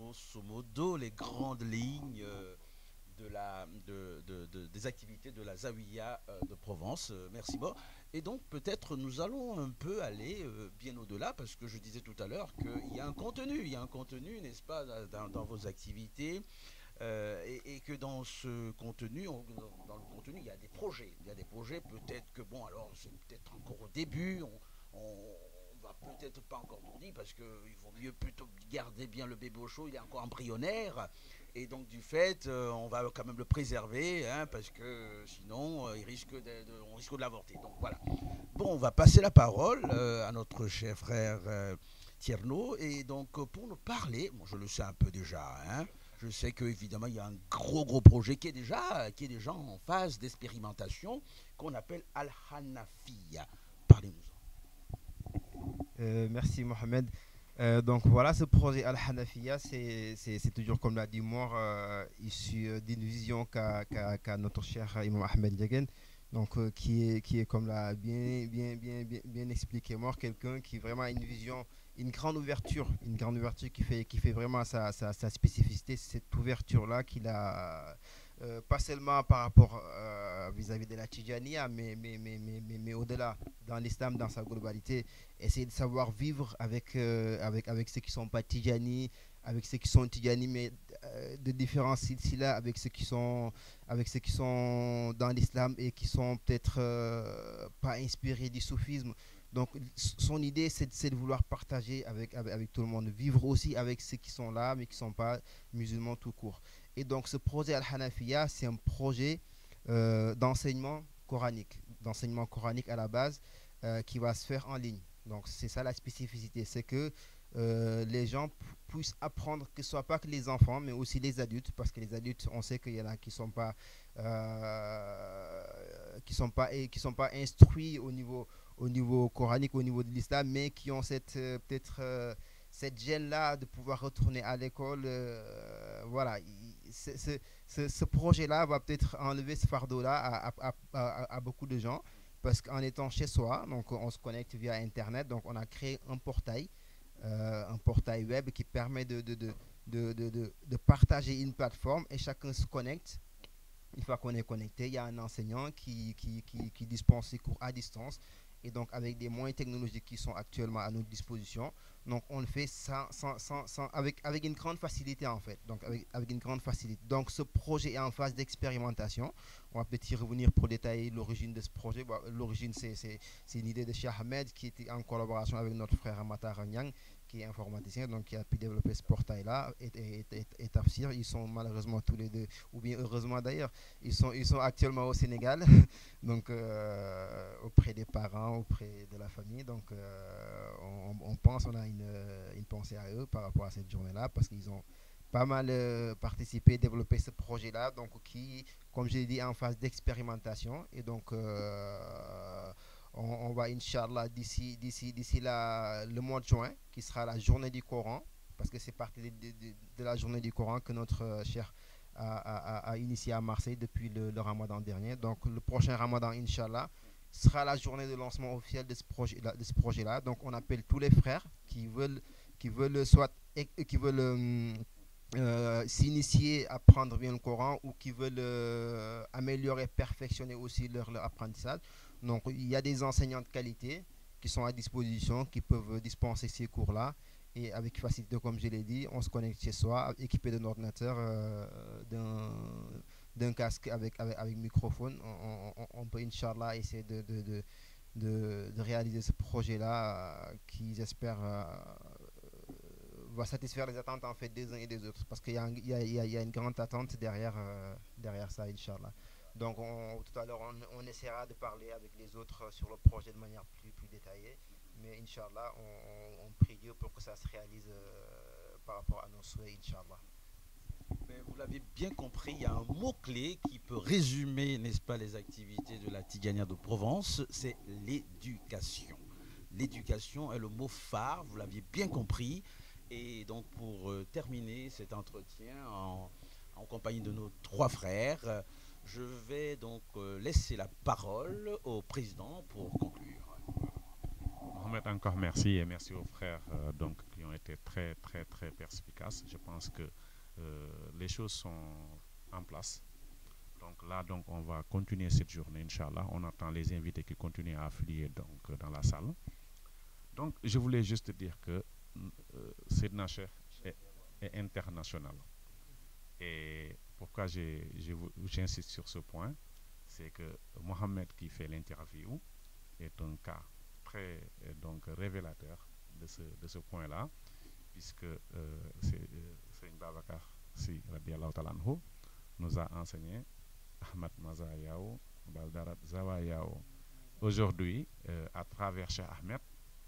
grosso modo les grandes lignes des activités de la Zawiya de Provence. Merci Mo. Et donc peut-être nous allons un peu aller bien au-delà parce que je disais tout à l'heure qu'il y a un contenu, il y a un contenu, n'est-ce pas, dans vos activités et que dans ce contenu, dans le contenu, il y a des projets. Il y a des projets, peut-être que, bon, alors c'est peut-être encore au début, on va peut-être pas encore tout dire parce qu'il vaut mieux plutôt garder bien le bébé au chaud, il est encore embryonnaire. Et donc du fait, on va quand même le préserver, hein, parce que sinon, on risque de l'avorter. Donc voilà. Bon, on va passer la parole à notre cher frère Tierno. Et donc pour nous parler, bon, je le sais un peu déjà, hein, je sais qu'évidemment, il y a un gros projet qui est déjà en phase d'expérimentation qu'on appelle Al-Hanafiya. Parlez-nous-en. Merci Mohamed. Donc voilà, ce projet Al-Hanafiya, c'est toujours comme l'a dit Moore, issu d'une vision qu'a notre cher Imam Ahmed Degen, donc qui est comme l'a bien expliqué Moore, quelqu'un qui vraiment a une vision, une grande ouverture qui fait vraiment sa spécificité, cette ouverture-là qu'il a, pas seulement par rapport vis-à-vis de la Tijaniya, mais au-delà, dans l'islam, dans sa globalité, essayer de savoir vivre avec ceux qui sont pas Tijani, avec ceux qui sont Tijani, mais de différents là avec ceux qui sont dans l'islam et qui sont peut-être pas inspirés du soufisme. Donc, son idée, c'est de vouloir partager avec tout le monde, vivre aussi avec ceux qui sont là, mais qui ne sont pas musulmans tout court. Et donc, ce projet Al-Hanafiya, c'est un projet d'enseignement coranique à la base, qui va se faire en ligne. Donc c'est ça la spécificité, c'est que les gens puissent apprendre, que ce soit pas que les enfants, mais aussi les adultes, parce que les adultes, on sait qu'il y en a qui sont pas instruits au niveau coranique, au niveau de l'islam, mais qui ont cette peut-être cette gêne là de pouvoir retourner à l'école. Voilà, ce projet-là va peut-être enlever ce fardeau-là à beaucoup de gens parce qu'en étant chez soi, donc on se connecte via Internet, donc on a créé un portail web qui permet de partager une plateforme et chacun se connecte. Une fois qu'on est connecté, il y a un enseignant qui dispense ses cours à distance et donc avec des moyens technologiques qui sont actuellement à notre disposition. Donc on le fait avec une grande facilité en fait. Donc avec une grande facilité. Donc ce projet est en phase d'expérimentation. On va peut-être y revenir pour détailler l'origine de ce projet. Bon, l'origine, c'est une idée de Cheikh Ahmed qui était en collaboration avec notre frère Matar Nyang, qui est informaticien, donc qui a pu développer ce portail-là, et Tafsir. Ils sont malheureusement tous les deux, ou bien heureusement d'ailleurs, ils sont actuellement au Sénégal, donc auprès des parents, auprès de la famille. Donc on a une pensée à eux par rapport à cette journée-là, parce qu'ils ont pas mal participé, développé ce projet-là, donc qui, comme j'ai dit, est en phase d'expérimentation. Et donc, on va, Inch'Allah, le mois de juin, qui sera la journée du Coran, parce que c'est partie de la journée du Coran que notre cher a initié à Marseille depuis le Ramadan dernier. Donc, le prochain Ramadan, Inch'Allah, sera la journée de lancement officiel de ce projet-là. Donc, on appelle tous les frères qui veulent soit qui veulent s'initier à apprendre bien le Coran, ou qui veulent améliorer, perfectionner aussi leur apprentissage. Donc il y a des enseignants de qualité qui sont à disposition, qui peuvent dispenser ces cours-là. Et avec facilité, comme je l'ai dit, on se connecte chez soi, équipé d'un ordinateur, d'un casque avec microphone. On peut, Inch'Allah, essayer de réaliser ce projet-là, qui, j'espère, va satisfaire les attentes en fait des uns et des autres, parce qu'il y a, un- il y a une grande attente derrière ça, Inch'Allah. Donc tout à l'heure, on essaiera de parler avec les autres sur le projet de manière plus détaillée, mais Inch'Allah, on prie Dieu pour que ça se réalise par rapport à nos souhaits, Inch'Allah. Mais vous l'avez bien compris, il y a un mot-clé qui peut résumer, n'est-ce pas, les activités de la Tigania de Provence, c'est l'éducation. L'éducation est le mot phare, vous l'aviez bien compris. Et donc pour terminer cet entretien en compagnie de nos trois frères, je vais donc laisser la parole au président pour conclure. Mohamed, encore merci et merci aux frères donc, qui ont été très, très, très perspicaces. Je pense que les choses sont en place. Donc là, donc, on va continuer cette journée, Inch'Allah. On attend les invités qui continuent à affluer donc, dans la salle. Donc, je voulais juste dire que Sedna Cheikh est international. Et pourquoi j'insiste sur ce point, c'est que Mohamed qui fait l'interview est un cas très donc, révélateur de ce point-là, puisque Seigne Babacar Si radiallahu ta'ala anhu nous a enseigné Ahmad Mazayao, Baldarat Zawayao. Aujourd'hui, à travers Cheikh Ahmed,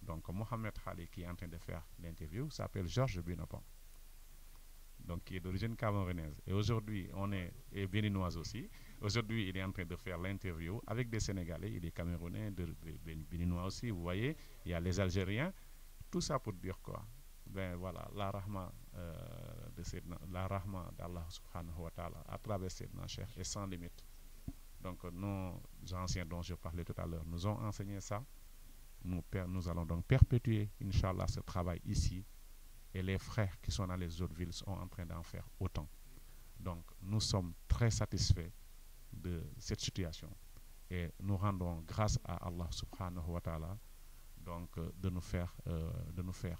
donc Mohamed Khali qui est en train de faire l'interview s'appelle Georges Binopon, donc qui est d'origine camerounaise. Et aujourd'hui, on est béninoise aussi. Aujourd'hui, il est en train de faire l'interview avec des Sénégalais, il est camerounais, béninois aussi. Vous voyez, il y a les Algériens. Tout ça pour dire quoi? Ben voilà, la rahma la rahma d'Allah subhanahu wa ta'ala à travers Sedna Cheikh est sans limite. Donc nos anciens dont je parlais tout à l'heure nous ont enseigné ça. Nous allons donc perpétuer, Inch'Allah, ce travail ici. Et les frères qui sont dans les autres villes sont en train d'en faire autant. Donc nous sommes très satisfaits de cette situation. Et nous rendons grâce à Allah subhanahu wa ta'ala donc, de nous faire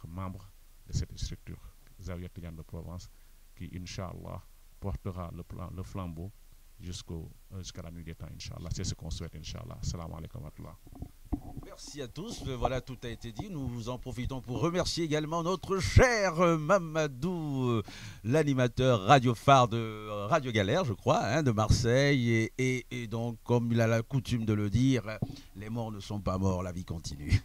membres de cette structure, Zawiya Tidiane de Provence, qui, Inch'Allah, portera le flambeau jusqu'à la nuit des temps, Inch'Allah. C'est ce qu'on souhaite, Inch'Allah. Assalamu alaikum wa rahmatullah. Merci à tous. Voilà, tout a été dit. Nous en profitons pour remercier également notre cher Mamadou, l'animateur radio phare de Radio Galère, je crois, hein, de Marseille. Et donc, comme il a la coutume de le dire, les morts ne sont pas morts, la vie continue.